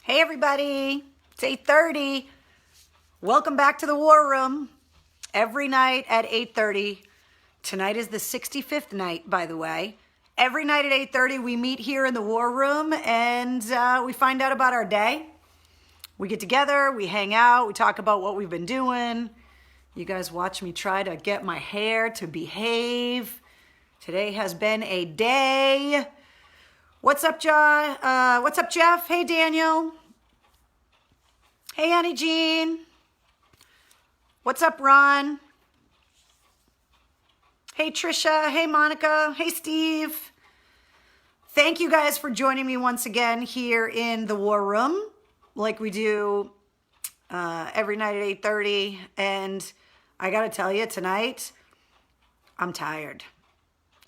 Hey everybody, it's 8:30. Welcome back to the War Room. Every night at 8:30. Tonight is the 65th night, by the way. Every night at 8:30 we meet here in the War Room and we find out about our day. We get together, we hang out, we talk about what we've been doing. You guys watch me try to get my hair to behave. Today has been a day. What's up, what's up, Jeff? Hey, Daniel. Hey, Annie Jean. What's up, Ron? Hey, Trisha. Hey, Monica. Hey, Steve. Thank you guys for joining me once again here in the War Room, like we do every night at 8:30. And I got to tell you, tonight, I'm tired.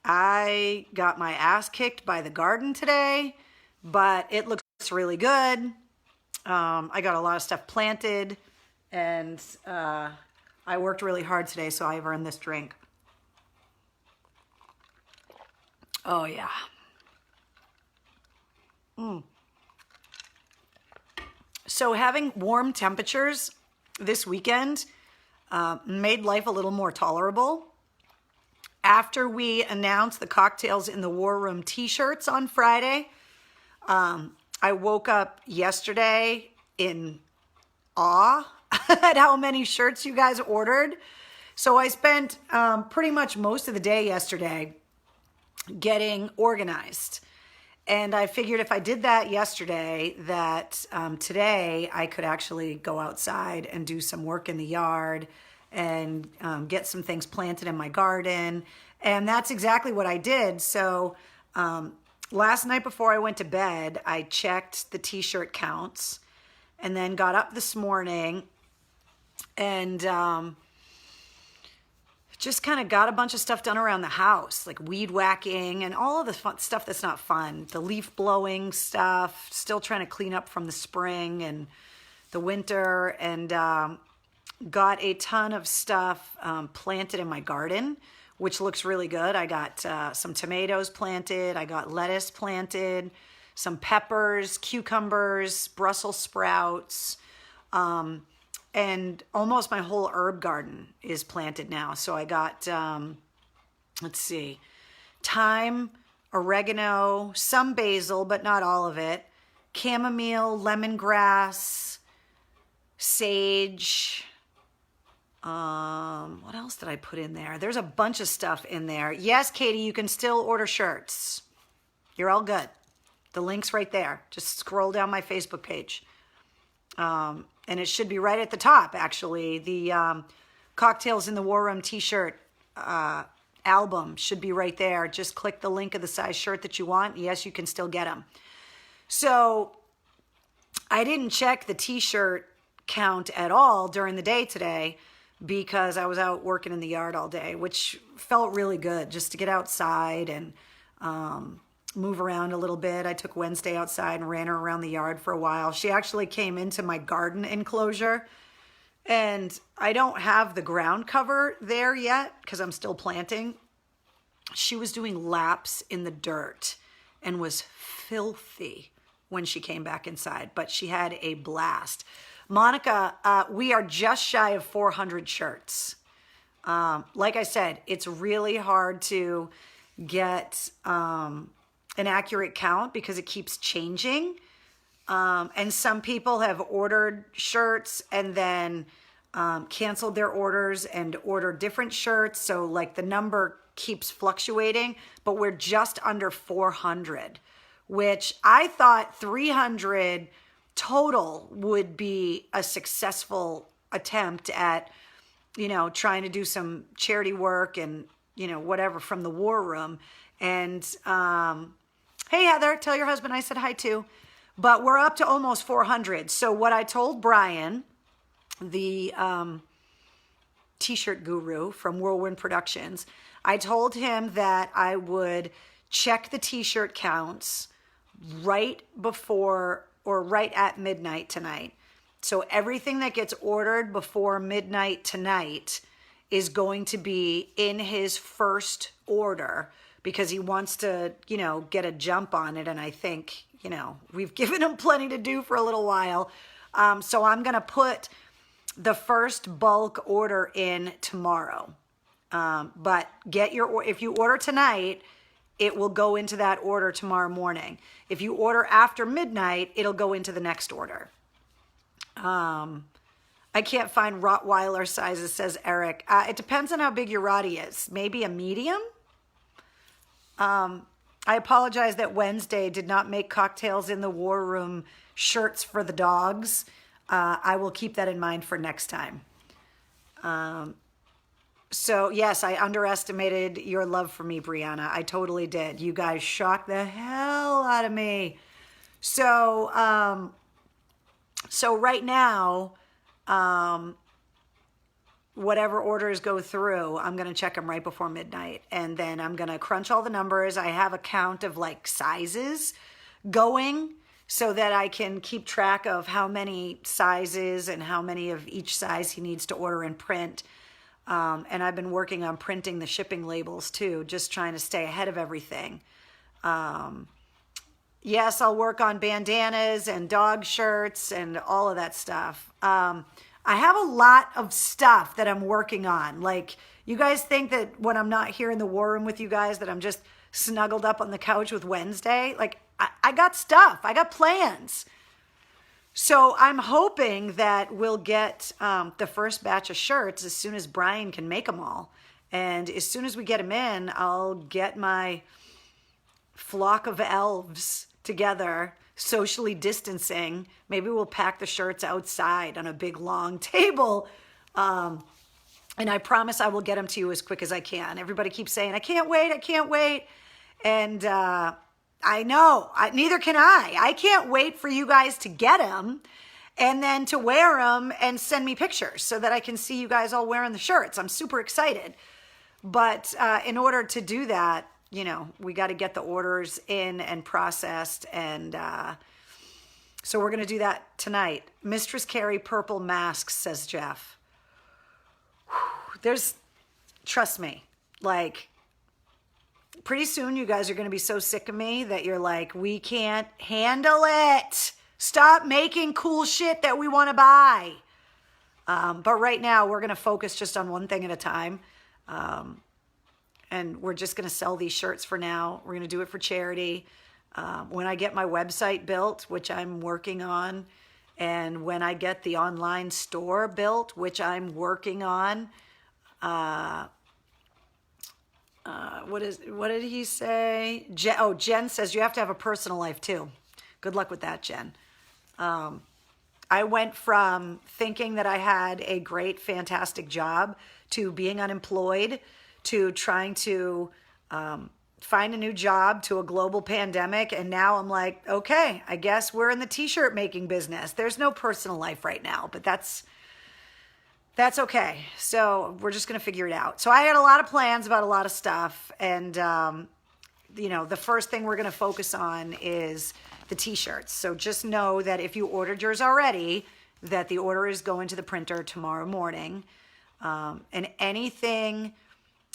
I got my ass kicked by the garden today, but it looks really good. I got a lot of stuff planted, and I worked really hard today, so I've earned this drink. Oh, yeah. So having warm temperatures this weekend made life a little more tolerable. After we announced the Cocktails in the War Room t-shirts on Friday, I woke up yesterday in awe at how many shirts you guys ordered. So I spent pretty much most of the day yesterday getting organized. And I figured if I did that yesterday, that today I could actually go outside and do some work in the yard and get some things planted in my garden. And that's exactly what I did. So last night before I went to bed, I checked the t-shirt counts and then got up this morning and just kind of got a bunch of stuff done around the house, like weed whacking and all of the fun stuff that's not fun. The leaf blowing stuff, still trying to clean up from the spring and the winter, and got a ton of stuff planted in my garden, which looks really good. I got some tomatoes planted. I got lettuce planted, some peppers, cucumbers, Brussels sprouts, and almost my whole herb garden is planted now. So I got, let's see, thyme, oregano, some basil, but not all of it, chamomile, lemongrass, sage. What else did I put in there? There's a bunch of stuff in there. Yes, Katie, you can still order shirts. You're all good. The link's right there. Just scroll down my Facebook page. And it should be right at the top, actually. The Cocktails in the War Room t-shirt album should be right there. Just click the link of the size shirt that you want. Yes, you can still get them. So I didn't check the t-shirt count at all during the day today because I was out working in the yard all day, which felt really good just to get outside and move around a little bit. I took Wednesday outside and ran her around the yard for a while. She actually came into my garden enclosure, and I don't have the ground cover there yet because I'm still planting. She was doing laps in the dirt and was filthy when she came back inside, but she had a blast. Monica, we are just shy of 400 shirts. Like I said, it's really hard to get an accurate count because it keeps changing. And some people have ordered shirts and then canceled their orders and ordered different shirts. So like the number keeps fluctuating, but we're just under 400, which I thought 300 total would be a successful attempt at, you know, trying to do some charity work and, you know, whatever from the War Room. And hey, Heather, tell your husband I said hi too. But we're up to almost 400. So what I told Brian, the t-shirt guru from Whirlwind Productions, I told him that I would check the t-shirt counts right before or right at midnight tonight. So everything that gets ordered before midnight tonight is going to be in his first order because he wants to, you know, get a jump on it. And I think, you know, we've given him plenty to do for a little while. So I'm going to put the first bulk order in tomorrow. But if you order tonight, it will go into that order tomorrow morning. If you order after midnight, it'll go into the next order. I can't find Rottweiler sizes, says Eric. It depends on how big your Rottie is. Maybe a medium? I apologize that Wednesday did not make Cocktails in the War Room shirts for the dogs. I will keep that in mind for next time. So, yes, I underestimated your love for me, Brianna. I totally did. You guys shocked the hell out of me. So, so right now, whatever orders go through, I'm going to check them right before midnight. And then I'm going to crunch all the numbers. I have a count of like sizes going so that I can keep track of how many sizes and how many of each size he needs to order and print. And I've been working on printing the shipping labels too, just trying to stay ahead of everything. Yes, I'll work on bandanas and dog shirts and all of that stuff. I have a lot of stuff that I'm working on. Like, you guys think that when I'm not here in the War Room with you guys that I'm just snuggled up on the couch with Wednesday? Like, I got stuff. I got plans. So I'm hoping that we'll get the first batch of shirts as soon as Brian can make them all. And as soon as we get them in, I'll get my flock of elves together, socially distancing. Maybe we'll pack the shirts outside on a big long table. And I promise I will get them to you as quick as I can. Everybody keeps saying, I can't wait, I can't wait. And I know, neither can I. I can't wait for you guys to get them and then to wear them and send me pictures so that I can see you guys all wearing the shirts. I'm super excited. But in order to do that, you know, we got to get the orders in and processed. And so we're going to do that tonight. Mistress Carrie purple masks, says Jeff. Whew, trust me, like, pretty soon you guys are going to be so sick of me that you're like, we can't handle it. Stop making cool shit that we want to buy. But right now we're going to focus just on one thing at a time. And we're just going to sell these shirts for now. We're going to do it for charity. When I get my website built, which I'm working on, and when I get the online store built, which I'm working on, what did he say? Jen says you have to have a personal life too. Good luck with that, Jen. I went from thinking that I had a great, fantastic job to being unemployed to trying to find a new job to a global pandemic. And now I'm like, okay, I guess we're in the t-shirt making business. There's no personal life right now, but that's okay. So we're just going to figure it out. So I had a lot of plans about a lot of stuff. And, you know, the first thing we're going to focus on is the t-shirts. So just know that if you ordered yours already, that the order is going to the printer tomorrow morning. And anything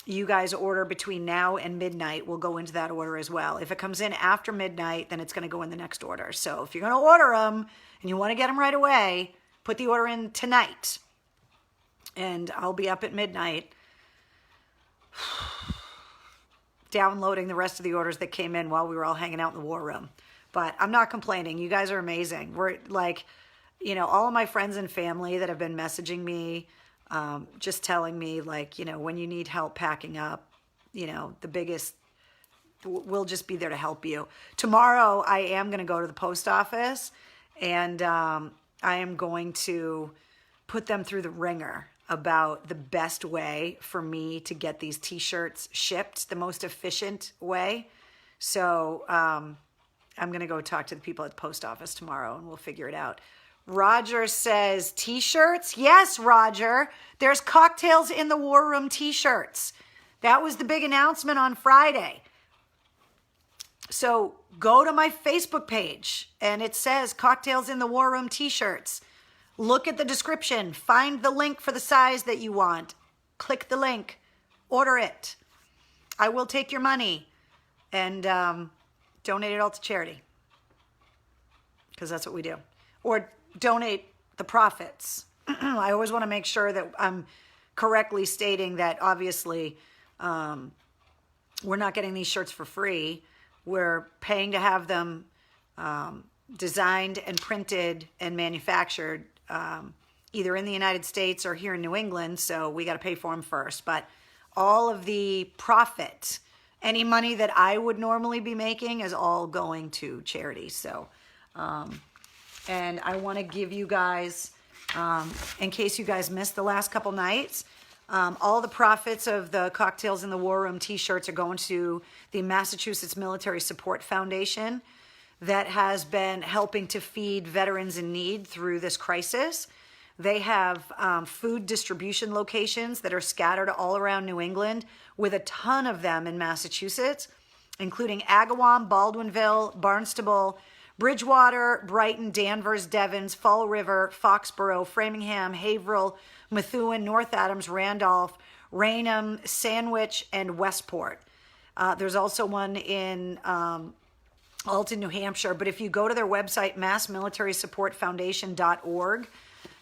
you guys order between now and midnight will go into that order as well. If it comes in after midnight, then it's going to go in the next order. So if you're going to order them and you want to get them right away, put the order in tonight. And I'll be up at midnight downloading the rest of the orders that came in while we were all hanging out in the War Room. But I'm not complaining. You guys are amazing. We're like, you know, all of my friends and family that have been messaging me, just telling me, like, you know, when you need help packing up, you know, we'll just be there to help you. Tomorrow, I am going to go to the post office, and I am going to put them through the ringer about the best way for me to get these t-shirts shipped, the most efficient way. So I'm going to go talk to the people at the post office tomorrow, and we'll figure it out. Roger says, t-shirts? Yes, Roger. There's Cocktails in the War Room t-shirts. That was the big announcement on Friday. So go to my Facebook page, and it says Cocktails in the War Room t-shirts. Look at the description. Find the link for the size that you want. Click the link. Order it. I will take your money. and donate it all to charity, because that's what we do. Or donate the profits. I always want to make sure that I'm correctly stating that obviously we're not getting these shirts for free. We're paying to have them designed and printed and manufactured either in the United States or here in New England, so we got to pay for them first. But all of the profit, any money that I would normally be making, is all going to charity. So, and I want to give you guys, in case you guys missed the last couple nights, all the profits of the Cocktails in the War Room t-shirts are going to the Massachusetts Military Support Foundation that has been helping to feed veterans in need through this crisis. They have food distribution locations that are scattered all around New England, with a ton of them in Massachusetts, including Agawam, Baldwinville, Barnstable, Bridgewater, Brighton, Danvers, Devons, Fall River, Foxborough, Framingham, Haverhill, Methuen, North Adams, Randolph, Raynham, Sandwich, and Westport. There's also one in Alton, New Hampshire. But if you go to their website, massmilitarysupportfoundation.org,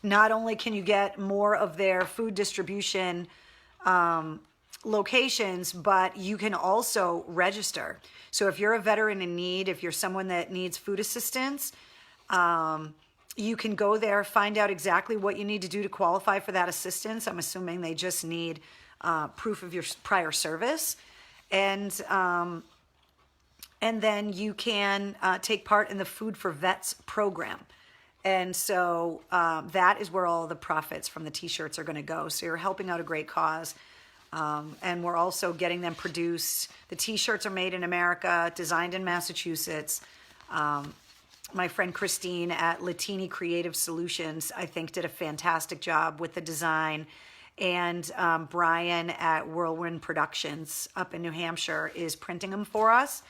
not only can you get more of their food distribution locations, but you can also register. So if you're a veteran in need, if you're someone that needs food assistance, you can go there, find out exactly what you need to do to qualify for that assistance. I'm assuming they just need proof of your prior service. And then you can take part in the Food for Vets program. And so that is where all the profits from the t-shirts are going to go. So you're helping out a great cause. And we're also getting them produced. The t-shirts are made in America, designed in Massachusetts. My friend Christine at Latini Creative Solutions, I think, did a fantastic job with the design. And Brian at Whirlwind Productions up in New Hampshire is printing them for us.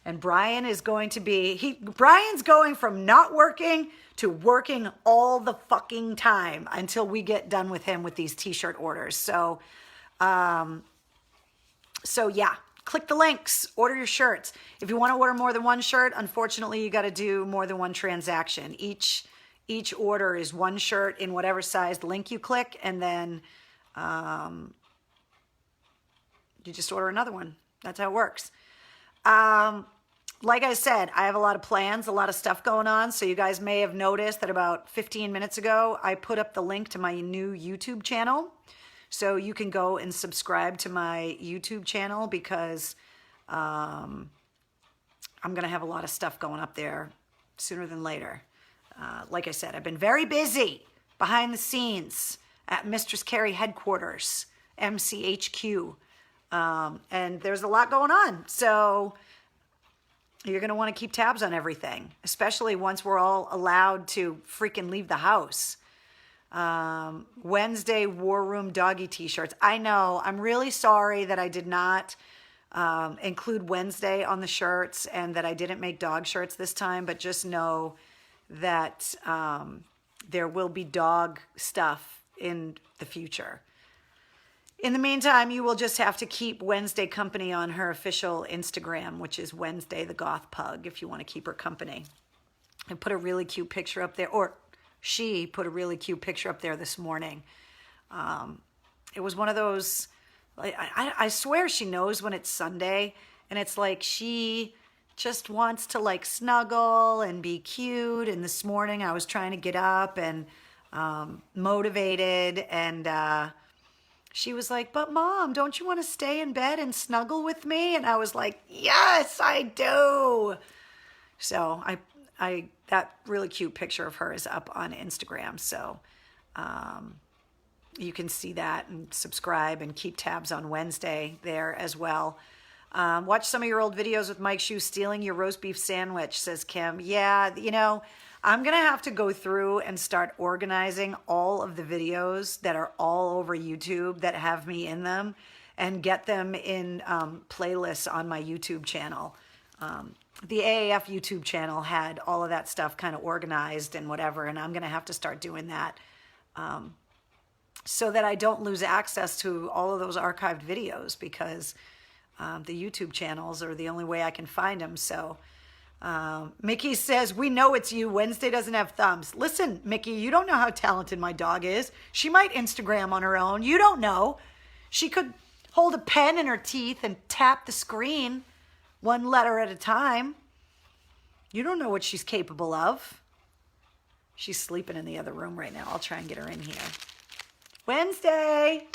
And Brian is going to be, Brian's going from not working to working all the fucking time until we get done with him with these t-shirt orders. So yeah, click the links, order your shirts. If you want to order more than one shirt, unfortunately, you got to do more than one transaction. Each order is one shirt in whatever size link you click, and then you just order another one. That's how it works. Like I said, I have a lot of plans, a lot of stuff going on. So you guys may have noticed that about 15 minutes ago, I put up the link to my new YouTube channel. So you can go and subscribe to my YouTube channel, because I'm going to have a lot of stuff going up there sooner than later. Like I said, I've been very busy behind the scenes at Mistress Carrie headquarters, MCHQ. And there's a lot going on. So you're going to want to keep tabs on everything, especially once we're all allowed to freaking leave the house. Wednesday War Room doggy t-shirts. I know, I'm really sorry that I did not include Wednesday on the shirts, and that I didn't make dog shirts this time, but just know that there will be dog stuff in the future. In the meantime, you will just have to keep Wednesday company on her official Instagram, which is Wednesday the Goth Pug, if you want to keep her company. I put a really cute picture up there, or she put a really cute picture up there this morning. It was one of those, I swear she knows when it's Sunday, and it's like she just wants to like snuggle and be cute. And this morning I was trying to get up and motivated, and she was like, "But Mom, don't you want to stay in bed and snuggle with me?" And I was like, "Yes, I do." So I that really cute picture of her is up on Instagram. So you can see that and subscribe and keep tabs on Wednesday there as well. Watch some of your old videos with Mike Shue stealing your roast beef sandwich, says Kim. Yeah, you know, I'm going to have to go through and start organizing all of the videos that are all over YouTube that have me in them, and get them in playlists on my YouTube channel. The AAF YouTube channel had all of that stuff kind of organized and whatever, and I'm going to have to start doing that so that I don't lose access to all of those archived videos, because The YouTube channels are the only way I can find them. So Mickey says, we know it's you. Wednesday doesn't have thumbs. Listen, Mickey, you don't know how talented my dog is. She might Instagram on her own. You don't know. She could hold a pen in her teeth and tap the screen one letter at a time. You don't know what she's capable of. She's sleeping in the other room right now. I'll try and get her in here. Wednesday.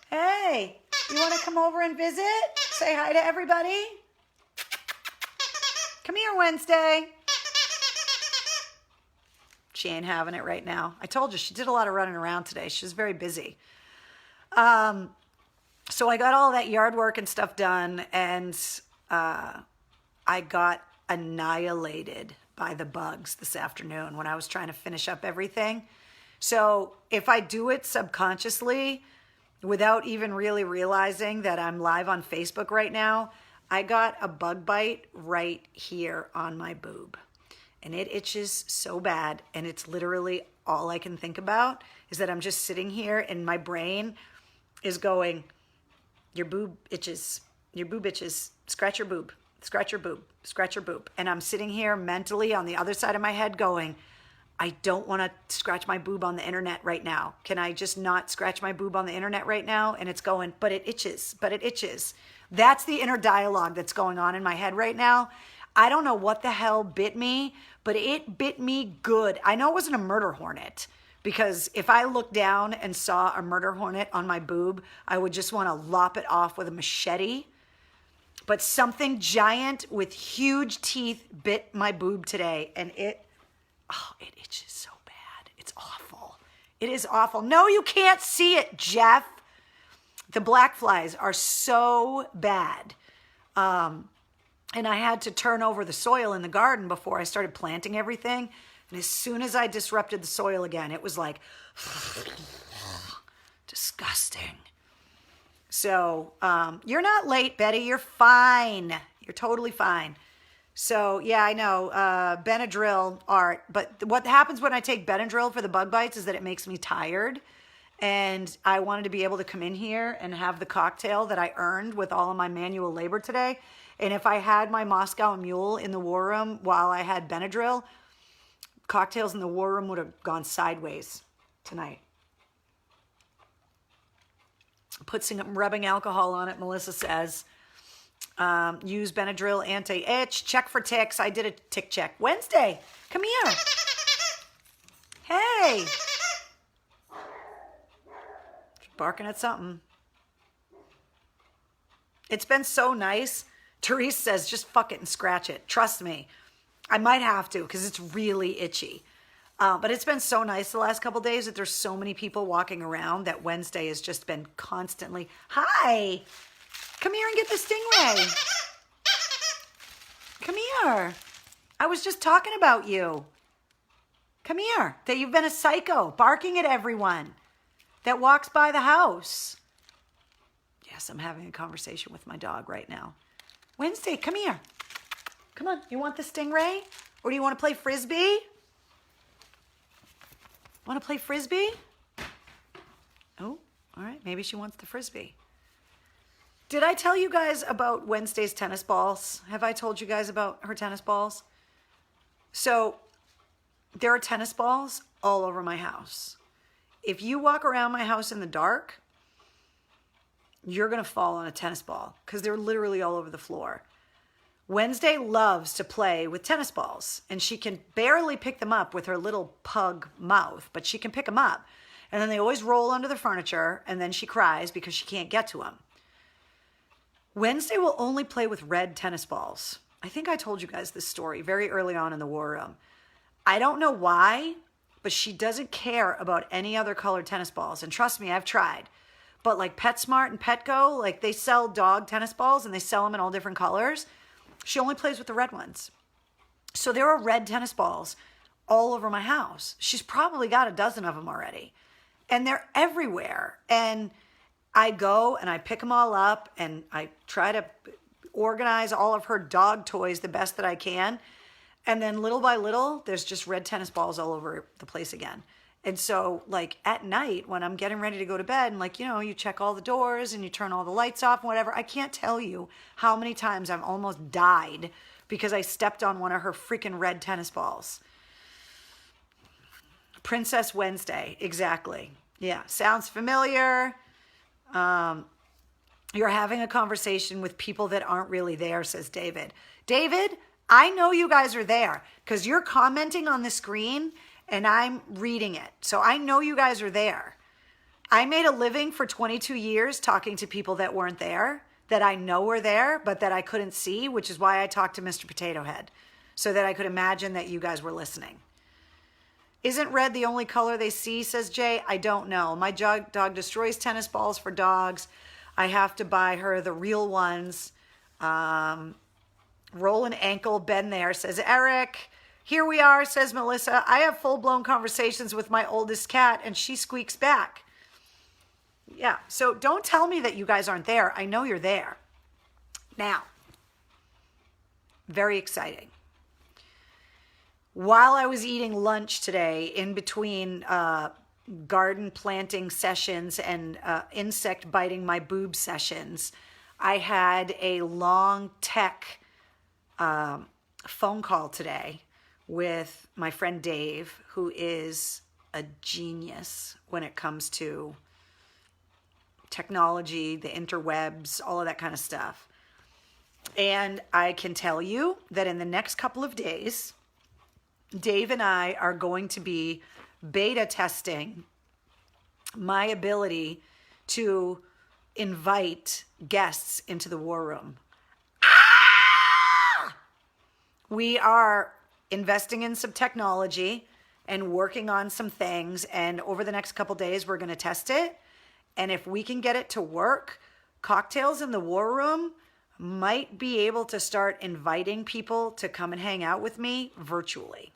Hey, you want to come over and visit? Say hi to everybody. Come here, Wednesday. She ain't having it right now. I told you, she did a lot of running around today. She was very busy. So I got all that yard work and stuff done, and I got annihilated by the bugs this afternoon when I was trying to finish up everything. So if I do it subconsciously, without even really realizing that I'm live on Facebook right now, I got a bug bite right here on my boob. And it itches so bad, and it's literally all I can think about is that I'm just sitting here and my brain is going, your boob itches, scratch your boob, scratch your boob, scratch your boob. And I'm sitting here mentally on the other side of my head going, I don't want to scratch my boob on the internet right now. Can I just not scratch my boob on the internet right now? And it's going, but it itches, but it itches. That's the inner dialogue that's going on in my head right now. I don't know what the hell bit me, but it bit me good. I know it wasn't a murder hornet, because if I looked down and saw a murder hornet on my boob, I would just want to lop it off with a machete. But something giant with huge teeth bit my boob today, and it itches so bad. It's awful. It is awful. No, you can't see it, Jeff. The black flies are so bad. And I had to turn over the soil in the garden before I started planting everything. And as soon as I disrupted the soil again, it was like, disgusting. So you're not late, Betty. You're fine. You're totally fine. So, yeah, I know, Benadryl, Art. But what happens when I take Benadryl for the bug bites is that it makes me tired. And I wanted to be able to come in here and have the cocktail that I earned with all of my manual labor today. And if I had my Moscow Mule in the war room while I had Benadryl, cocktails in the war room would have gone sideways tonight. Put some rubbing alcohol on it, Melissa says. Use Benadryl anti-itch. Check for ticks. I did a tick check. Wednesday, come here. Hey. Barking at something. It's been so nice. Therese says, just fuck it and scratch it. Trust me. I might have to because it's really itchy. But it's been so nice the last couple days that there's so many people walking around that Wednesday has just been constantly, hi, come here and get the stingray. Come here. I was just talking about you. Come here. That you've been a psycho, barking at everyone that walks by the house. Yes, I'm having a conversation with my dog right now. Wednesday, come here. Come on. You want the stingray? Or do you want to play Frisbee? Want to play Frisbee? Oh, all right. Maybe she wants the Frisbee. Did I tell you guys about Wednesday's tennis balls? Have I told you guys about her tennis balls? So there are tennis balls all over my house. If you walk around my house in the dark, you're going to fall on a tennis ball because they're literally all over the floor. Wednesday loves to play with tennis balls, and she can barely pick them up with her little pug mouth, but she can pick them up. And then they always roll under the furniture, and then she cries because she can't get to them. Wednesday will only play with red tennis balls. I think I told you guys this story very early on in the war room. I don't know why, but she doesn't care about any other colored tennis balls. And trust me, I've tried. But like PetSmart and Petco, like they sell dog tennis balls and they sell them in all different colors. She only plays with the red ones. So there are red tennis balls all over my house. She's probably got a dozen of them already. And they're everywhere. And I go and I pick them all up and I try to organize all of her dog toys the best that I can. And then little by little, there's just red tennis balls all over the place again. And so like at night when I'm getting ready to go to bed and like, you check all the doors and you turn all the lights off and whatever, I can't tell you how many times I've almost died because I stepped on one of her freaking red tennis balls. Princess Wednesday, exactly. Yeah, sounds familiar. You're having a conversation with people that aren't really there, says David. David, I know you guys are there because you're commenting on the screen and I'm reading it. So I know you guys are there. I made a living for 22 years talking to people that weren't there, that I know were there, but that I couldn't see, which is why I talked to Mr. Potato Head, so that I could imagine that you guys were listening. Isn't red the only color they see, says Jay? I don't know. My dog destroys tennis balls for dogs. I have to buy her the real ones. Roll an ankle, been there, says Eric. Here we are, says Melissa. I have full-blown conversations with my oldest cat, and she squeaks back. Yeah, so don't tell me that you guys aren't there. I know you're there. Now, very exciting. While I was eating lunch today, in between garden planting sessions and insect biting my boob sessions, I had a long tech phone call today with my friend Dave, who is a genius when it comes to technology, the interwebs, all of that kind of stuff. And I can tell you that in the next couple of days, Dave and I are going to be beta testing my ability to invite guests into the war room. We are investing in some technology and working on some things. And over the next couple days, we're going to test it. And if we can get it to work, Cocktails in the War Room might be able to start inviting people to come and hang out with me virtually,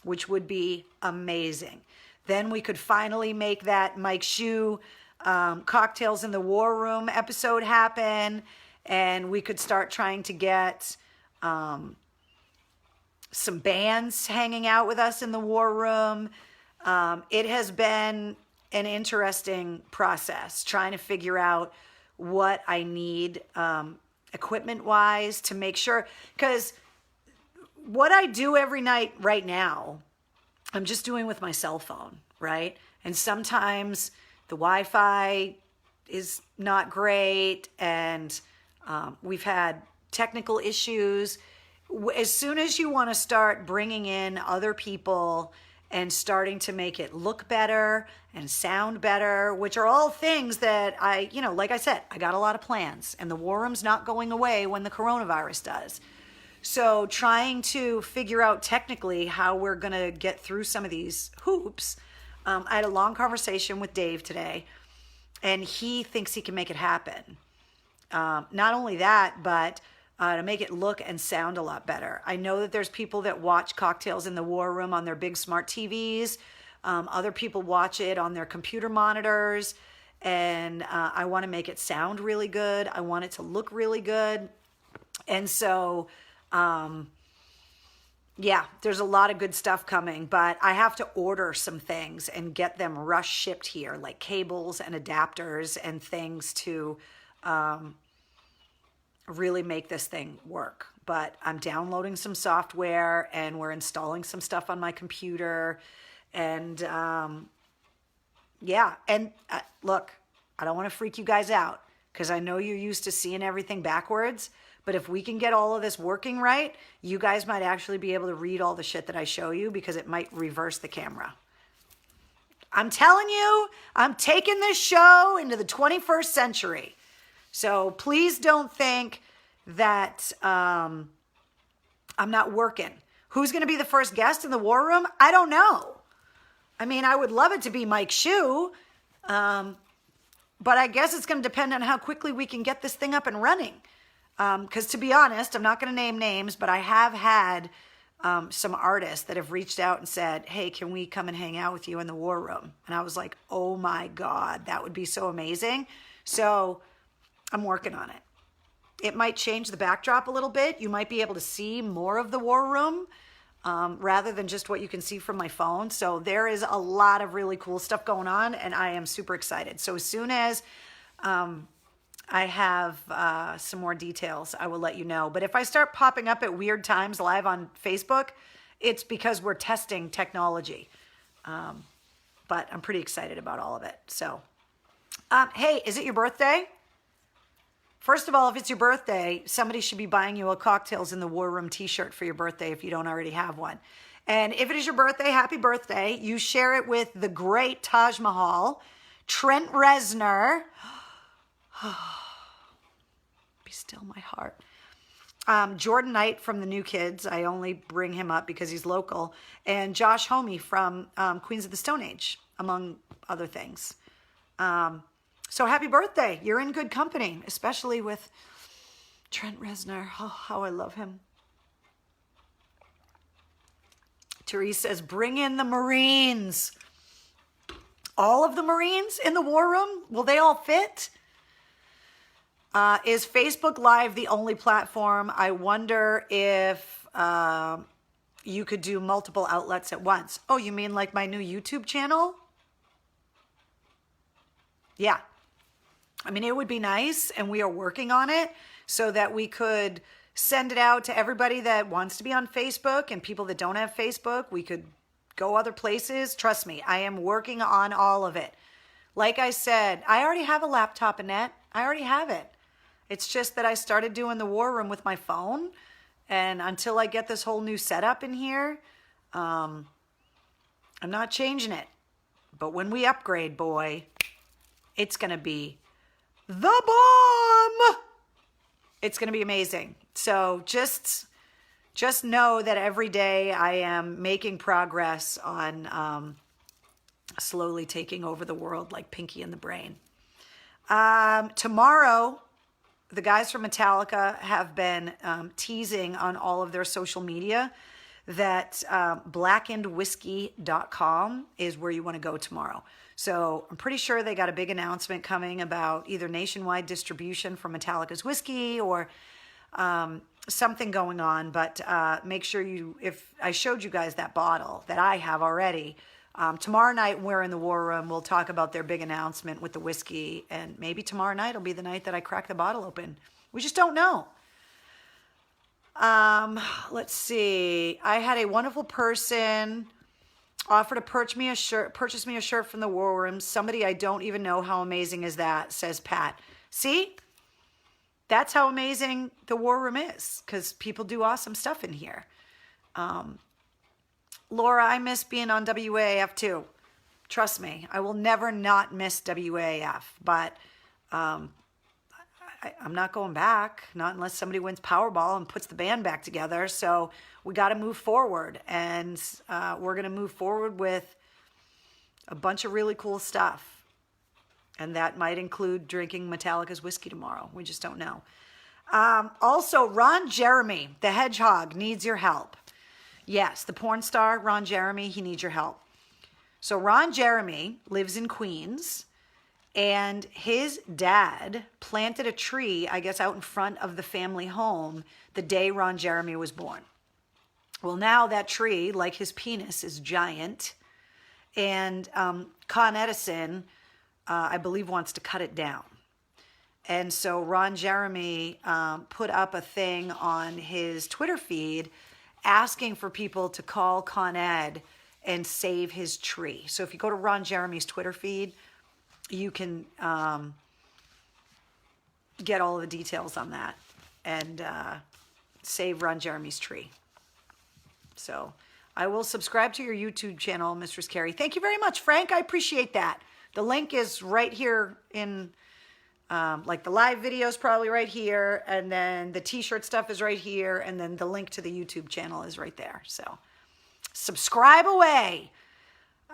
which would be amazing. Then we could finally make that Mike Shue Cocktails in the War Room episode happen. And we could start trying to get some bands hanging out with us in the war room. It has been an interesting process trying to figure out what I need equipment-wise to make sure, because what I do every night right now, I'm just doing with my cell phone, right? And sometimes the Wi-Fi is not great, and we've had technical issues. As soon as you want to start bringing in other people and starting to make it look better and sound better, which are all things that like I said, I got a lot of plans, and the war room's not going away when the coronavirus does. So trying to figure out technically how we're going to get through some of these hoops. I had a long conversation with Dave today, and he thinks he can make it happen. Not only that, but to make it look and sound a lot better. I know that there's people that watch Cocktails in the War Room on their big smart TVs. Other people watch it on their computer monitors. And I want to make it sound really good. I want it to look really good. And so, yeah, there's a lot of good stuff coming. But I have to order some things and get them rush shipped here, like cables and adapters and things to really make this thing work. But I'm downloading some software and we're installing some stuff on my computer. And yeah, and look, I don't want to freak you guys out because I know you're used to seeing everything backwards. But if we can get all of this working right, you guys might actually be able to read all the shit that I show you because it might reverse the camera. I'm telling you, I'm taking this show into the 21st century. So please don't think that I'm not working. Who's going to be the first guest in the war room? I don't know. I mean, I would love it to be Mike Shue, but I guess it's going to depend on how quickly we can get this thing up and running. Because to be honest, I'm not going to name names, but I have had some artists that have reached out and said, hey, can we come and hang out with you in the war room? And I was like, oh my God, that would be so amazing. So I'm working on it. It might change the backdrop a little bit. You might be able to see more of the war room. rather than just what you can see from my phone. So there is a lot of really cool stuff going on, and I am super excited. So as soon as I have some more details, I will let you know. But if I start popping up at weird times live on Facebook, it's because we're testing technology. But I'm pretty excited about all of it. So, hey, is it your birthday? First of all, if it's your birthday, somebody should be buying you a Cocktails in the War Room t-shirt for your birthday if you don't already have one. And if it is your birthday, happy birthday. You share it with the great Taj Mahal, Trent Reznor. Be still my heart. Jordan Knight from the New Kids. I only bring him up because he's local. And Josh Homme from Queens of the Stone Age, among other things. So happy birthday. You're in good company, especially with Trent Reznor. Oh, how I love him. Therese says, bring in the Marines. All of the Marines in the War Room? Will they all fit? Is Facebook Live the only platform? I wonder if you could do multiple outlets at once. Oh, you mean like my new YouTube channel? Yeah. I mean, it would be nice, and we are working on it so that we could send it out to everybody that wants to be on Facebook and people that don't have Facebook. We could go other places. Trust me, I am working on all of it. Like I said, I already have a laptop, Annette. I already have it. It's just that I started doing the War Room with my phone, and until I get this whole new setup in here, I'm not changing it. But when we upgrade, boy, it's going to be the bomb. It's going to be amazing. So just know that every day I am making progress on slowly taking over the world like Pinky and the Brain. Tomorrow, the guys from Metallica have been teasing on all of their social media that blackenedwhiskey.com is where you want to go tomorrow. So I'm pretty sure they got a big announcement coming about either nationwide distribution for Metallica's whiskey or something going on. But make sure if I showed you guys that bottle that I have already, tomorrow night when we're in the War Room, we'll talk about their big announcement with the whiskey. And maybe tomorrow night will be the night that I crack the bottle open. We just don't know. Let's see. I had a wonderful person offer to purchase me a shirt from the War Room. Somebody I don't even know. How amazing is that, says Pat. See? That's how amazing the War Room is, because people do awesome stuff in here. Laura, I miss being on WAAF too. Trust me, I will never not miss WAAF, but I'm not going back, not unless somebody wins Powerball and puts the band back together. So we got to move forward, and we're going to move forward with a bunch of really cool stuff. And that might include drinking Metallica's whiskey tomorrow. We just don't know. Also, Ron Jeremy, the hedgehog, needs your help. Yes, the porn star, Ron Jeremy, he needs your help. So Ron Jeremy lives in Queens, and his dad planted a tree, I guess, out in front of the family home the day Ron Jeremy was born. Well, now that tree, like his penis, is giant, and Con Edison, I believe, wants to cut it down. And so Ron Jeremy put up a thing on his Twitter feed asking for people to call Con Ed and save his tree. So if you go to Ron Jeremy's Twitter feed, you can get all of the details on that and save Ron Jeremy's tree. So I will subscribe to your YouTube channel, Mistress Carrie. Thank you very much, Frank. I appreciate that. The link is right here in, like the live video is probably right here. And then the t-shirt stuff is right here. And then the link to the YouTube channel is right there. So subscribe away.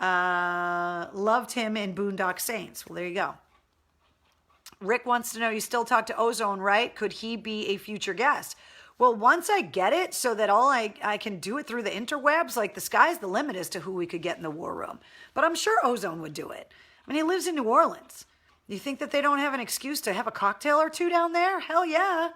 Loved him in Boondock Saints. Well, there you go. Rick wants to know, you still talk to Ozone, right? Could he be a future guest? Well, once I get it so that all I can do it through the interwebs, like the sky's the limit as to who we could get in the War Room. But I'm sure Ozone would do it. I mean, he lives in New Orleans. You think that they don't have an excuse to have a cocktail or two down there? Hell yeah.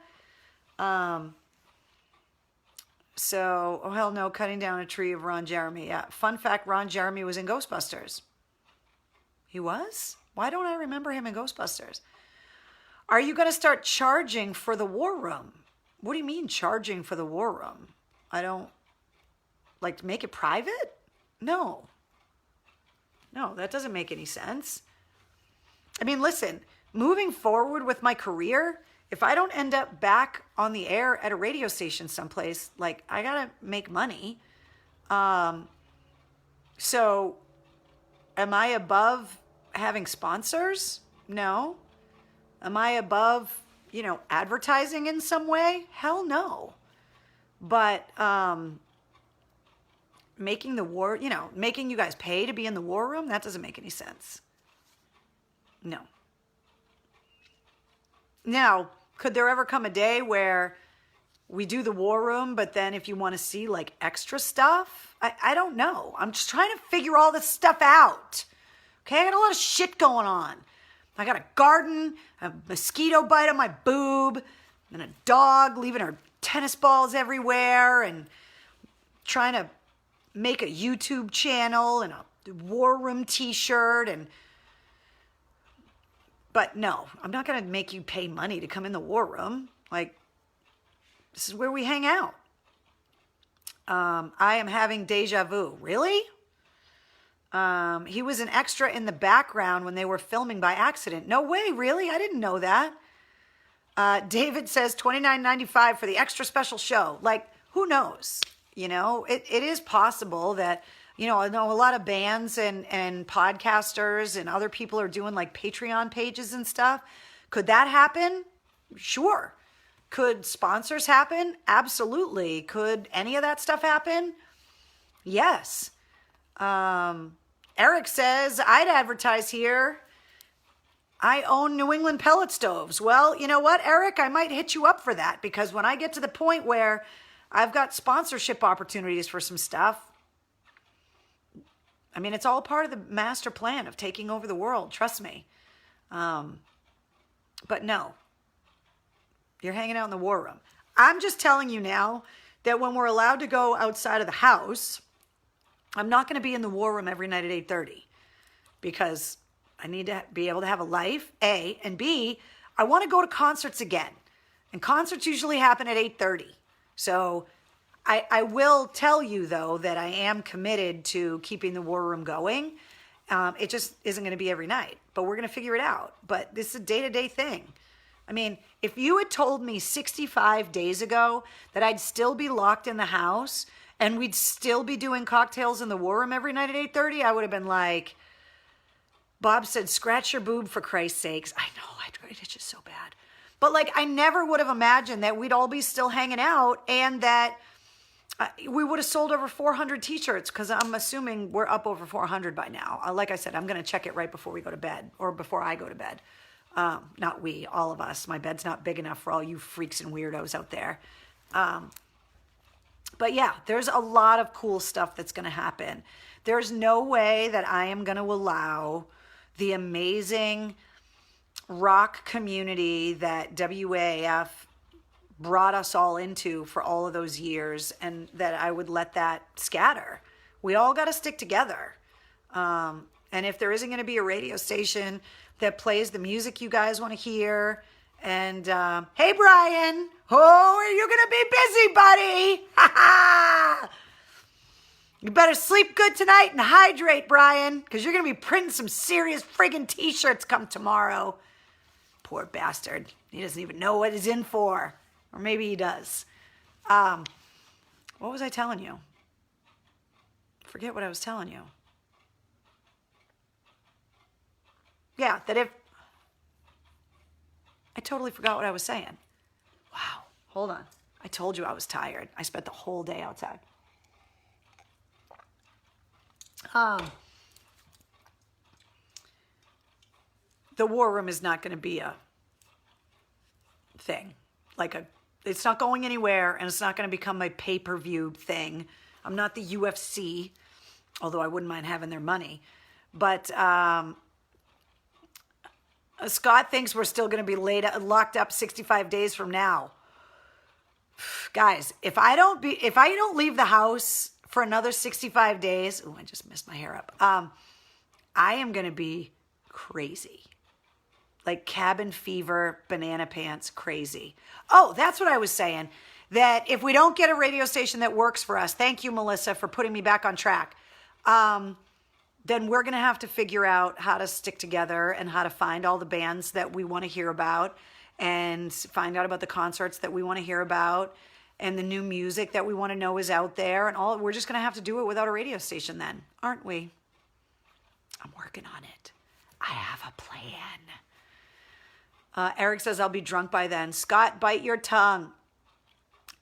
So, oh hell no, cutting down a tree of Ron Jeremy. Yeah. Fun fact, Ron Jeremy was in Ghostbusters. He was? Why don't I remember him in Ghostbusters? Are you going to start charging for the war room? What do you mean charging for the war room? I don't, like, to make it private? No. No, that doesn't make any sense. I mean, listen, moving forward with my career, if I don't end up back on the air at a radio station someplace, like, I got to make money. So am I above having sponsors? No. Am I above, advertising in some way? Hell no. But making the war, making you guys pay to be in the war room, that doesn't make any sense. No. Now, could there ever come a day where we do the war room, but then if you want to see like extra stuff, I don't know. I'm just trying to figure all this stuff out. Okay, I got a lot of shit going on. I got a garden, a mosquito bite on my boob, and a dog leaving her tennis balls everywhere, and trying to make a YouTube channel and a war room t-shirt. But no, I'm not going to make you pay money to come in the war room. Like, this is where we hang out. I am having deja vu. Really? He was an extra in the background when they were filming by accident. No way, really? I didn't know that. David says $29.95 for the extra special show. Like, who knows? It is possible that, I know a lot of bands and podcasters and other people are doing like Patreon pages and stuff. Could that happen? Sure. Could sponsors happen? Absolutely. Could any of that stuff happen? Yes. Eric says, I'd advertise here. I own New England pellet stoves. Well, you know what, Eric? I might hit you up for that, because when I get to the point where I've got sponsorship opportunities for some stuff, I mean, it's all part of the master plan of taking over the world. Trust me. But no, you're hanging out in the war room. I'm just telling you now that when we're allowed to go outside of the house, I'm not going to be in the war room every night at 8:30, because I need to be able to have a life, A, and B, I want to go to concerts again. And concerts usually happen at 8:30. So I will tell you, though, that I am committed to keeping the war room going. It just isn't going to be every night, but we're going to figure it out. But this is a day-to-day thing. I mean, if you had told me 65 days ago that I'd still be locked in the house and we'd still be doing cocktails in the war room every night at 8:30, I would have been like, Bob said, scratch your boob for Christ's sakes. I know, it's just so bad. But like, I never would have imagined that we'd all be still hanging out and that we would have sold over 400 t-shirts, because I'm assuming we're up over 400 by now. Like I said, I'm going to check it right before we go to bed, or before I go to bed. Not we, all of us. My bed's not big enough for all you freaks and weirdos out there. But yeah, there's a lot of cool stuff that's going to happen. There's no way that I am going to allow the amazing rock community that WAF brought us all into for all of those years, and that I would let that scatter. We all got to stick together. And if there isn't going to be a radio station that plays the music you guys want to hear, and hey, Brian, oh, are you going to be busy, buddy? Ha ha! You better sleep good tonight and hydrate, Brian, because you're going to be printing some serious friggin' t-shirts come tomorrow. Poor bastard. He doesn't even know what he's in for. Or maybe he does. What was I telling you? Forget what I was telling you. Yeah, that if... I totally forgot what I was saying. Wow. Hold on. I told you I was tired. I spent the whole day outside. The war room is not going to be a thing. It's not going anywhere, and it's not going to become a pay-per-view thing. I'm not the UFC, although I wouldn't mind having their money. But Scott thinks we're still going to be locked up 65 days from now. Guys, if I don't leave the house for another 65 days, oh, I just messed my hair up. I am going to be crazy. Like cabin fever, banana pants, crazy. Oh, that's what I was saying. That if we don't get a radio station that works for us, thank you, Melissa, for putting me back on track. Then we're going to have to figure out how to stick together and how to find all the bands that we want to hear about and find out about the concerts that we want to hear about and the new music that we want to know is out there and all. We're just going to have to do it without a radio station then, aren't we? I'm working on it. I have a plan. Eric says, I'll be drunk by then. Scott, bite your tongue.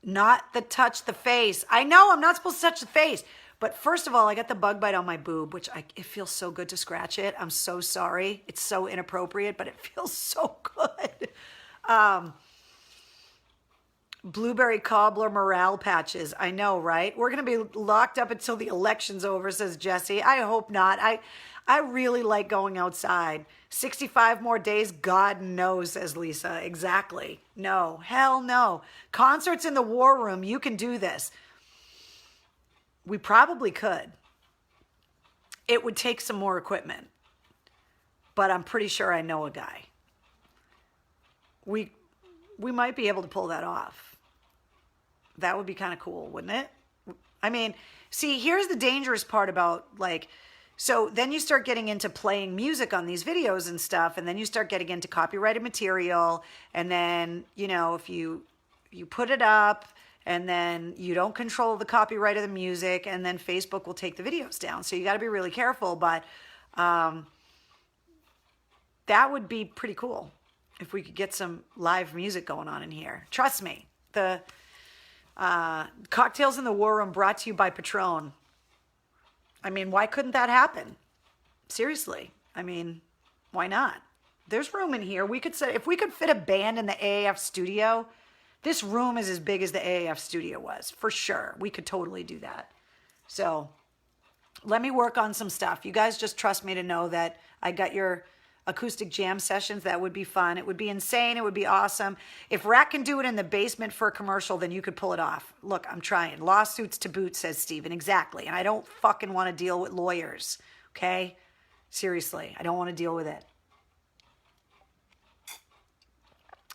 Not the touch the face. I know I'm not supposed to touch the face. But first of all, I got the bug bite on my boob, which it feels so good to scratch it. I'm so sorry. It's so inappropriate, but it feels so good. Blueberry cobbler morale patches. I know, right? We're going to be locked up until the election's over, says Jesse. I hope not. I really like going outside. 65 more days, God knows, says Lisa. Exactly. No, hell no. Concerts in the war room, you can do this. We probably could. It would take some more equipment, but I'm pretty sure I know a guy. We might be able to pull that off. That would be kind of cool, wouldn't it? I mean, see, here's the dangerous part about so then you start getting into playing music on these videos and stuff, and then you start getting into copyrighted material, and then, if you put it up, and then you don't control the copyright of the music, and then Facebook will take the videos down. So you got to be really careful, but that would be pretty cool if we could get some live music going on in here. Trust me, the Cocktails in the War Room brought to you by Patron. I mean, why couldn't that happen? Seriously. I mean, why not? There's room in here. If we could fit a band in the AAF studio, this room is as big as the AAF studio was, for sure. We could totally do that. So let me work on some stuff. You guys just trust me to know that I got your acoustic jam sessions. That would be fun. It would be insane. It would be awesome. If Rat can do it in the basement for a commercial, then you could pull it off. Look, I'm trying. Lawsuits to boot, says Steven. Exactly. And I don't fucking want to deal with lawyers. Okay? Seriously. I don't want to deal with it.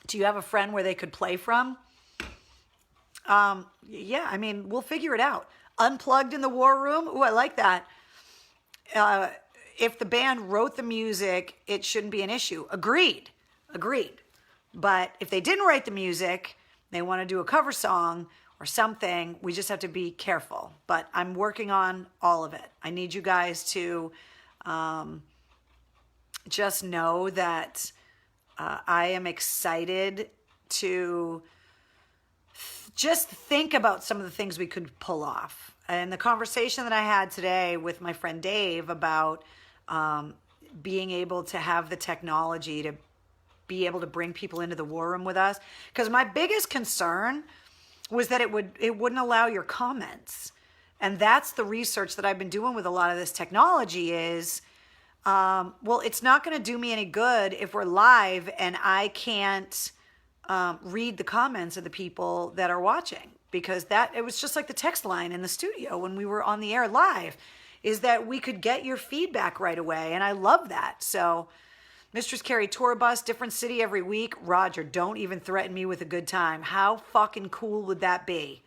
Do you have a friend where they could play from? Yeah, I mean, we'll figure it out. Unplugged in the War Room? Ooh, I like that. If the band wrote the music, it shouldn't be an issue. Agreed. But if they didn't write the music, they want to do a cover song or something, we just have to be careful. But I'm working on all of it. I need you guys to just know that I am excited to just think about some of the things we could pull off. And the conversation that I had today with my friend Dave about being able to have the technology to be able to bring people into the war room with us. Because my biggest concern was that it wouldn't allow your comments. And that's the research that I've been doing with a lot of this technology is, well, it's not going to do me any good if we're live and I can't read the comments of the people that are watching, because it was just like the text line in the studio when we were on the air live, is that we could get your feedback right away. And I love that. So Mistress Carrie, tour bus, different city every week. Roger, don't even threaten me with a good time. How fucking cool would that be?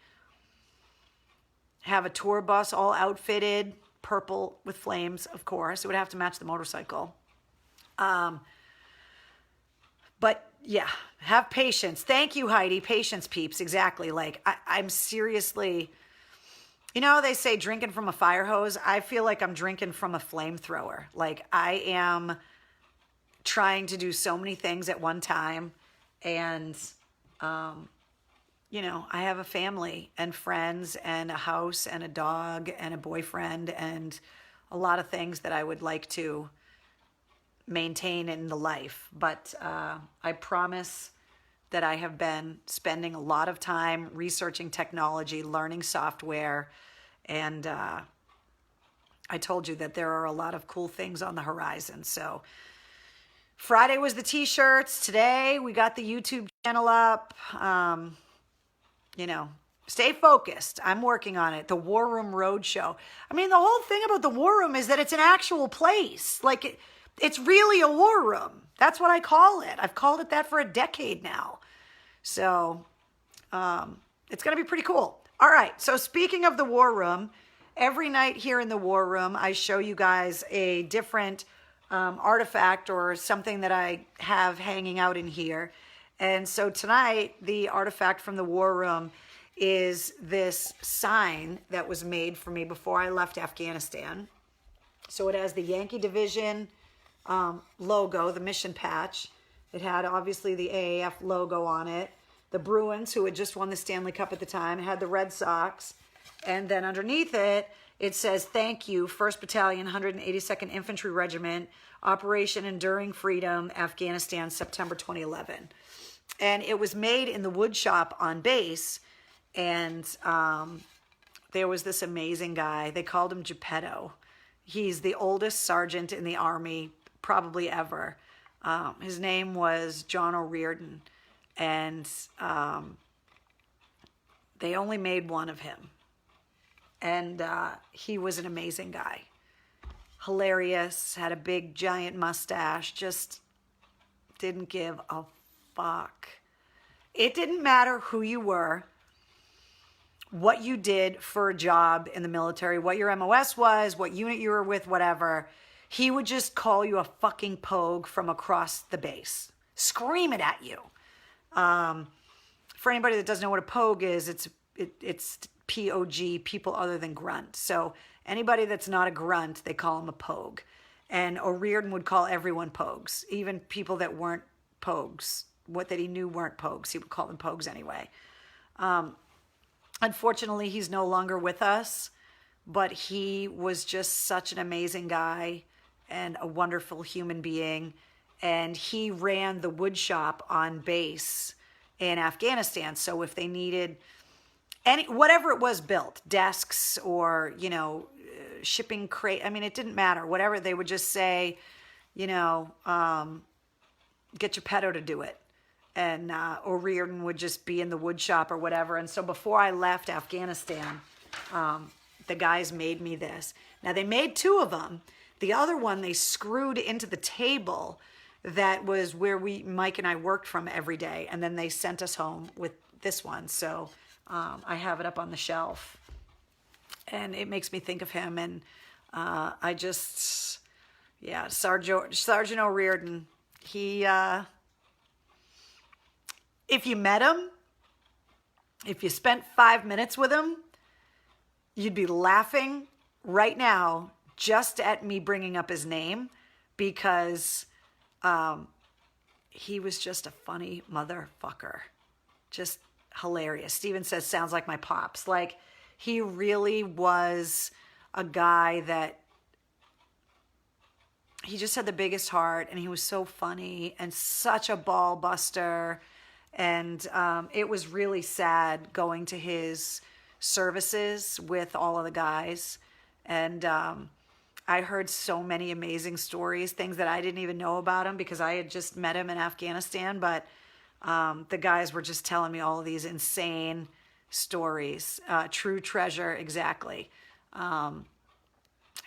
Have a tour bus all outfitted, purple with flames, of course. It would have to match the motorcycle. But yeah, have patience. Thank you, Heidi. Patience, peeps. Exactly. Like, I'm seriously, they say drinking from a fire hose. I feel like I'm drinking from a flamethrower. Like, I am trying to do so many things at one time. And, I have a family and friends and a house and a dog and a boyfriend and a lot of things that I would like to maintain in the life. But I promise that I have been spending a lot of time researching technology, learning software, and I told you that there are a lot of cool things on the horizon. So Friday was the t-shirts. Today we got the YouTube channel up. you know, stay focused. I'm working on it. The War Room Roadshow. I mean, the whole thing about the War Room is that it's an actual place. Like, it's really a war room. That's what I call it. I've called it that for a decade now. So, it's going to be pretty cool. All right. So speaking of the War Room, every night here in the War Room, I show you guys a different artifact or something that I have hanging out in here. And so tonight, the artifact from the War Room is this sign that was made for me before I left Afghanistan. So it has the Yankee Division logo, the mission patch. It had obviously the AAF logo on it. The Bruins, who had just won the Stanley Cup at the time, had the Red Sox. And then underneath it, it says, "Thank you, 1st Battalion, 182nd Infantry Regiment, Operation Enduring Freedom, Afghanistan, September 2011. And it was made in the wood shop on base. And there was this amazing guy. They called him Geppetto. He's the oldest sergeant in the Army, probably ever. His name was John O'Riordan. And they only made one of him. And he was an amazing guy. Hilarious, had a big giant mustache, just didn't give a fuck. It didn't matter who you were, what you did for a job in the military, what your MOS was, what unit you were with, whatever. He would just call you a fucking pogue from across the base, scream it at you. For anybody that doesn't know what a pogue is, it's P-O-G, people other than grunt. So anybody that's not a grunt, they call him a pogue. And O'Riordan would call everyone pogues, even people that weren't pogues, what that he knew weren't pogues. He would call them pogues anyway. Unfortunately, he's no longer with us, but he was just such an amazing guy and a wonderful human being. And he ran the wood shop on base in Afghanistan. So if they needed whatever it was built, desks or, shipping crate, I mean, it didn't matter. Whatever, they would just say, get Geppetto to do it. And O'Riordan would just be in the wood shop or whatever. And so before I left Afghanistan, the guys made me this. Now, they made two of them. The other one they screwed into the table that was where Mike and I worked from every day. And then they sent us home with this one. So I have it up on the shelf. And it makes me think of him. And Sergeant O'Riordan, he... if you met him, if you spent 5 minutes with him, you'd be laughing right now just at me bringing up his name because he was just a funny motherfucker. Just hilarious. Steven says, sounds like my pops. Like, he really was a guy that he just had the biggest heart, and he was so funny and such a ball buster. And it was really sad going to his services with all of the guys. And I heard so many amazing stories, things that I didn't even know about him because I had just met him in Afghanistan. But the guys were just telling me all of these insane stories. True treasure, exactly.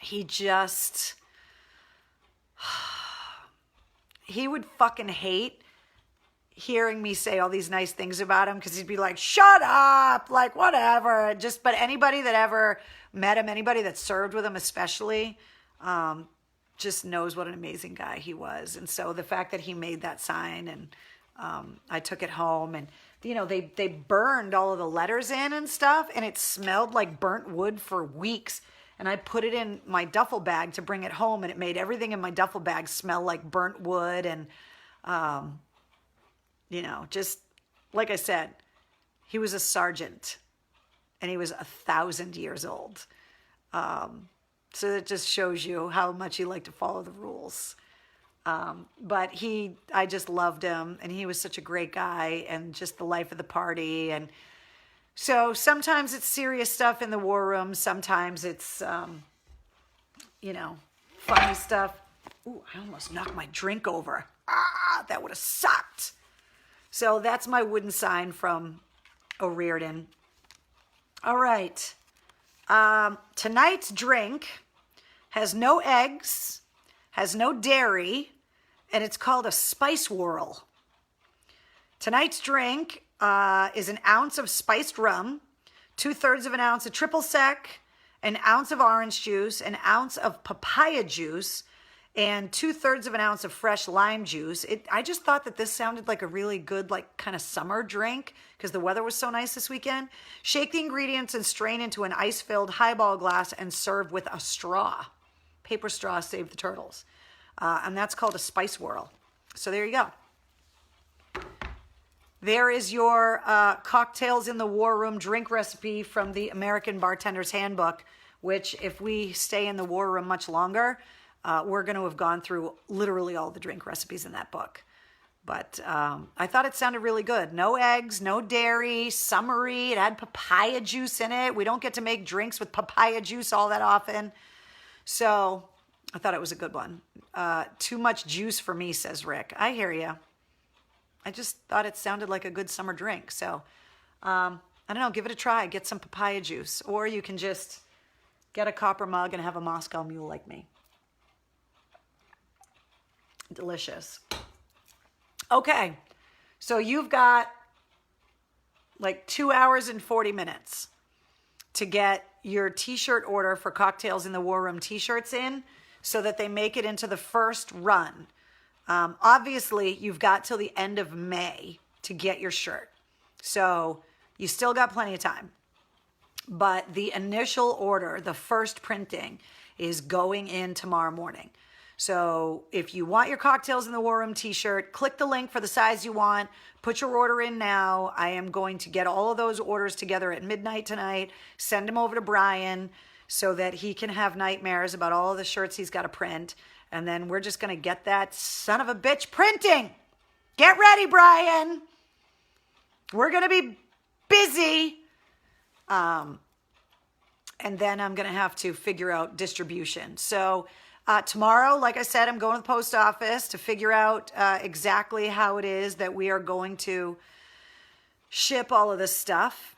He would fucking hate hearing me say all these nice things about him because he'd be like, shut up, like whatever. But anybody that ever met him, anybody that served with him especially, just knows what an amazing guy he was. And so the fact that he made that sign and I took it home and, they burned all of the letters in and stuff and it smelled like burnt wood for weeks. And I put it in my duffel bag to bring it home and it made everything in my duffel bag smell like burnt wood and, just like I said, he was a sergeant and he was 1,000 years old. So it just shows you how much he liked to follow the rules. But I just loved him and he was such a great guy and just the life of the party. And so sometimes it's serious stuff in the war room. Sometimes it's, funny stuff. Ooh, I almost knocked my drink over. That would have sucked. So that's my wooden sign from O'Riordan. All right. Tonight's drink has no eggs, has no dairy, and it's called a Spice Whirl. Tonight's drink is an ounce of spiced rum, 2/3 of an ounce of triple sec, an ounce of orange juice, an ounce of papaya juice, and 2/3 of an ounce of fresh lime juice. I just thought that this sounded like a really good, like kind of summer drink because the weather was so nice this weekend. Shake the ingredients and strain into an ice-filled highball glass and serve with a straw. Paper straw, save the turtles. And that's called a Spice Whirl. So there you go. There is your Cocktails in the War Room drink recipe from the American Bartender's Handbook, which if we stay in the war room much longer, we're going to have gone through literally all the drink recipes in that book. But I thought it sounded really good. No eggs, no dairy, summery. It had papaya juice in it. We don't get to make drinks with papaya juice all that often. So I thought it was a good one. Too much juice for me, says Rick. I hear you. I just thought it sounded like a good summer drink. So I don't know, give it a try. Get some papaya juice. Or you can just get a copper mug and have a Moscow Mule like me. Delicious. Okay, so you've got like 2 hours and 40 minutes to get your t-shirt order for Cocktails in the War Room t-shirts in so that they make it into the first run. Obviously, you've got till the end of May to get your shirt. So you still got plenty of time. But the initial order, the first printing, is going in tomorrow morning. So if you want your Cocktails in the War Room t-shirt, click the link for the size you want. Put your order in now. I am going to get all of those orders together at midnight tonight, send them over to Brian so that he can have nightmares about all of the shirts he's got to print. And then we're just going to get that son of a bitch printing. Get ready, Brian. We're going to be busy. And then I'm going to have to figure out distribution. So tomorrow, like I said, I'm going to the post office to figure out exactly how it is that we are going to ship all of this stuff.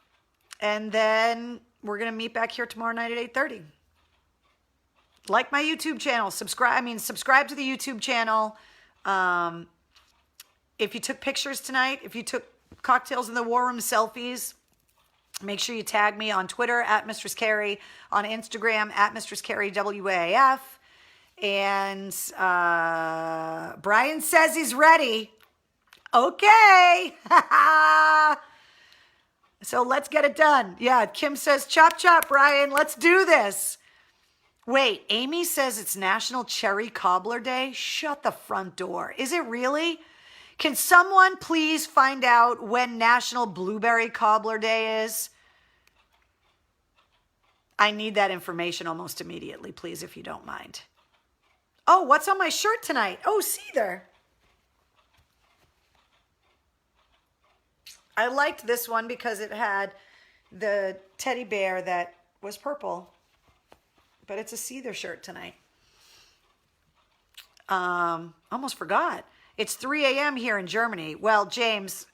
And then we're going to meet back here tomorrow night at 8:30. Like my YouTube channel, subscribe to the YouTube channel. If you took pictures tonight, if you took Cocktails in the War Room selfies, make sure you tag me on Twitter at Mistress Carrie, on Instagram at Mistress Carrie WAF. And Brian says he's ready. Okay. So let's get it done. Yeah, Kim says, chop, chop, Brian. Let's do this. Wait, Amy says it's National Cherry Cobbler Day? Shut the front door. Is it really? Can someone please find out when National Blueberry Cobbler Day is? I need that information almost immediately, please, if you don't mind. Oh, what's on my shirt tonight? Oh, see there. I liked this one because it had the teddy bear that was purple. But it's a Seether shirt tonight. Almost forgot. It's 3 a.m. here in Germany. Well, James,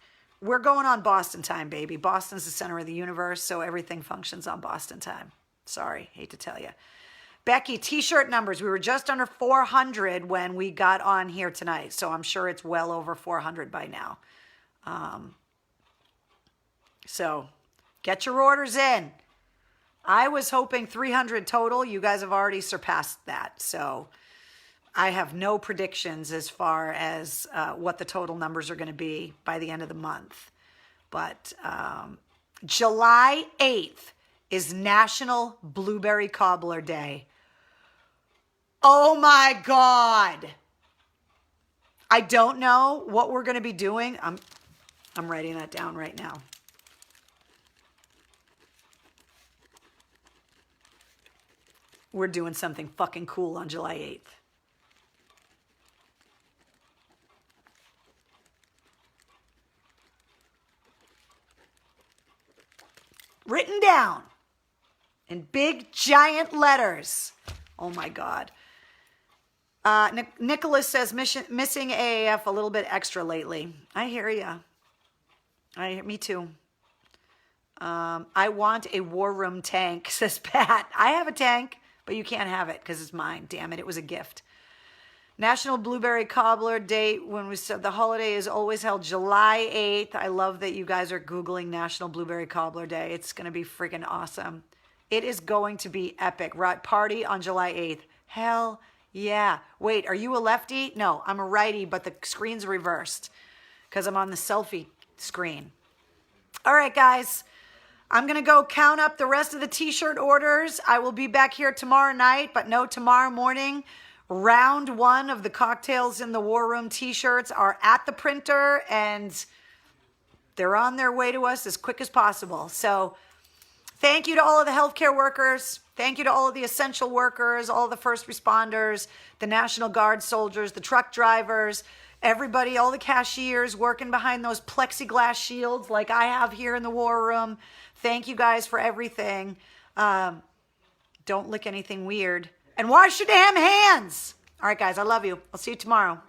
we're going on Boston time, baby. Boston's the center of the universe, so everything functions on Boston time. Sorry, hate to tell you. Becky, t-shirt numbers. We were just under 400 when we got on here tonight, so I'm sure it's well over 400 by now. So get your orders in. I was hoping 300 total. You guys have already surpassed that. So I have no predictions as far as what the total numbers are going to be by the end of the month. But July 8th is National Blueberry Cobbler Day. Oh my God. I don't know what we're going to be doing. I'm writing that down right now. We're doing something fucking cool on July 8th. Written down in big giant letters. Oh my God. Nicholas says missing AAF a little bit extra lately. I hear ya. Me too. I want a War Room tank, says Pat. I have a tank, but you can't have it because it's mine. Damn it, it was a gift. National Blueberry Cobbler date when we said the holiday is always held July 8th. I love that you guys are Googling National Blueberry Cobbler Day. It's going to be freaking awesome. It is going to be epic. Right, party on July 8th. Hell yeah. Wait, are you a lefty? No, I'm a righty, but the screen's reversed because I'm on the selfie screen. All right, guys. I'm going to go count up the rest of the t-shirt orders. I will be back here tomorrow night, but no, tomorrow morning. Round 1 of the Cocktails in the War Room t-shirts are at the printer, and they're on their way to us as quick as possible. So thank you to all of the healthcare workers. Thank you to all of the essential workers, all the first responders, the National Guard soldiers, the truck drivers, everybody, all the cashiers working behind those plexiglass shields like I have here in the War Room. Thank you guys for everything. Don't lick anything weird. And wash your damn hands. All right, guys, I love you. I'll see you tomorrow.